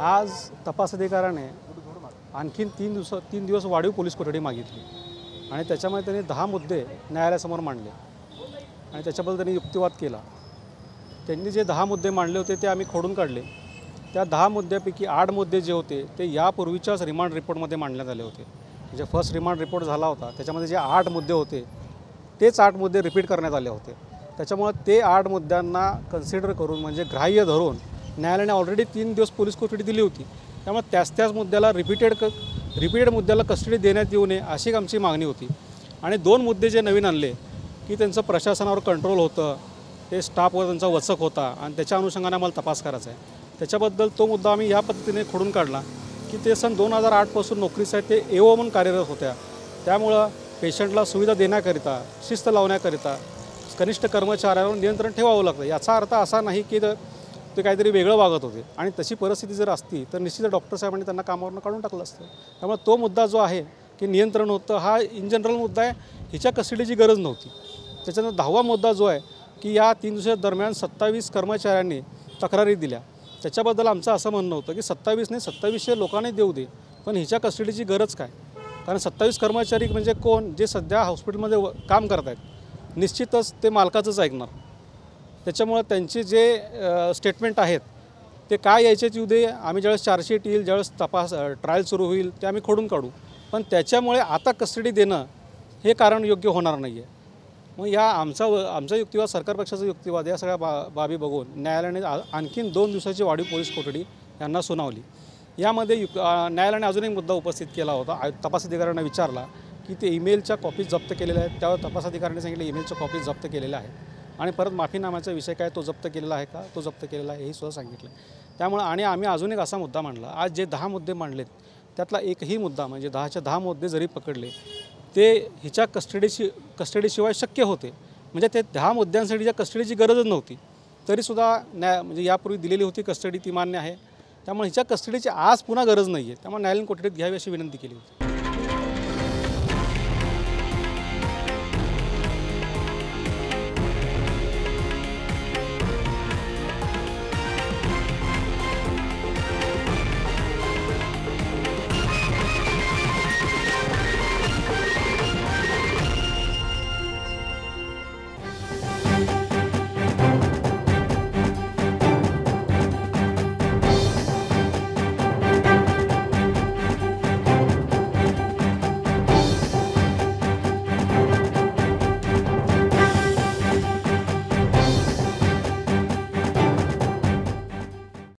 आज तपास अधिकाऱ्याने आणखीन 3 दिवस वाढीव पोलीस कोठडी मागितली आणि त्याच्यामध्ये त्यांनी 10 मुद्दे न्यायालयासमोर मांडले आणि त्याच्याबद्दल त्यांनी युक्तिवाद केला। त्यांनी जे 10 मुद्दे मांडले होते ते आम्ही खोडून काढले। त्या 10 मुद्द्यापैकी 8 मुद्दे जे होते ते यापूर्वीच्याच रिमांड रिपोर्टमध्ये मांडण्यात आले होते। जे फर्स्ट रिमांड रिपोर्ट झाला होता त्याच्यामध्ये जे 8 मुद्दे होते तेच 8 मुद्दे रिपीट करण्यात आले होते। त्याच्यामुळे ते 8 मुद्द्यांना कन्सिडर करून म्हणजे ग्राह्य धरून न्यायालयाने ऑलरेडी 3 दिवस पोलीस कोठडी दिली होती। त्यामुळे त्याच मुद्द्याला रिपीटेड मुद्द्याला कस्टडी देण्यात येऊ नये अशी आमची मागणी होती। आणि 2 मुद्दे जे नवीन आणले की त्यांचं प्रशासनावर कंट्रोल होतं, ते स्टाफवर त्यांचा वचक होता आणि त्याच्या अनुषंगाने आम्हाला तपास करायचा आहे। त्याच्याबद्दल तो मुद्दा आम्ही या पद्धतीने खोडून काढला की ते सन 2008 पासून नोकरीस आहे ते एओ म्हणून कार्यरत होत्या। त्यामुळं पेशंटला सुविधा देण्याकरिता, शिस्त लावण्याकरिता कनिष्ठ कर्मचाऱ्यांवर नियंत्रण ठेवावं लागतं। याचा अर्थ असा नाही की ते काहीतरी वेगळं वागत होते आणि तशी परिस्थिती जर असती तर निश्चित डॉक्टर साहेबांनी त्यांना कामावरून काढून टाकलं असतं। त्यामुळे तो मुद्दा जो आहे की नियंत्रण होतं हा इन जनरल मुद्दा आहे, हिच्या कस्टडीची गरज नव्हती। त्याच्यानंतर 10वा मुद्दा जो आहे की या 3 दिवसादरम्यान 27 कर्मचाऱ्यांनी तक्रारी दिल्या। त्याच्याबद्दल आमचं असं म्हणणं होतं की 27 नाही 2700 लोकांनी देऊ दे, पण हिच्या कस्टडीची गरज काय? कारण 27 कर्मचारी म्हणजे कोण? जे सध्या हॉस्पिटलमध्ये काम करत आहेत, निश्चितच ते मालकाचंच ऐकणार। त्याच्यामुळे त्यांचे जे स्टेटमेंट आहेत ते काय यायचेच येऊ दे, आम्ही ज्यावेळेस चार्जशीट येईल, ज्यावेळेस ट्रायल सुरू होईल ते आम्ही खोडून काढू, पण त्याच्यामुळे आता कस्टडी देणं हे कारण योग्य होणार नाही आहे। मग या आमचा युक्तिवाद, सरकार पक्षाचा युक्तिवाद, या सगळ्या बाबी बघून न्यायालयाने आणखीन 2 दिवसाची वाढीव पोलीस कोठडी यांना सुनावली। यामध्ये न्यायालयाने अजून एक मुद्दा उपस्थित केला होता। तपास अधिकाऱ्यांना विचारला की ते ईमेलच्या कॉपीज जप्त केलेल्या आहेत। त्यावर तपास अधिकाऱ्यांनी सांगितलं ईमेलच्या कॉपीज जप्त केलेल्या आहेत आणि परत माफीनाम्याचा विषय काय तो जप्त केलेला आहे का, तो जप्त केलेला आहे हे सुद्धा सांगितलं। त्यामुळे आणि आम्ही अजून एक असा मुद्दा मांडला, आज जे 10 मुद्दे मांडलेत त्यातला एकही मुद्दा म्हणजे 10च्या 10 मुद्दे जरी पकडले ते हिच्या कस्टडीशिवाय शक्य होते। म्हणजे ते 10 मुद्द्यांसाठीच्या कस्टडीची गरजच नव्हती, तरीसुद्धा म्हणजे यापूर्वी दिलेली होती कस्टडी ती मान्य आहे। त्यामुळे हिच्या कस्टडीची आज पुन्हा गरज नाही आहे। त्यामुळे न्यायालयीन कोठडीत घ्यावी अशी विनंती केली होती।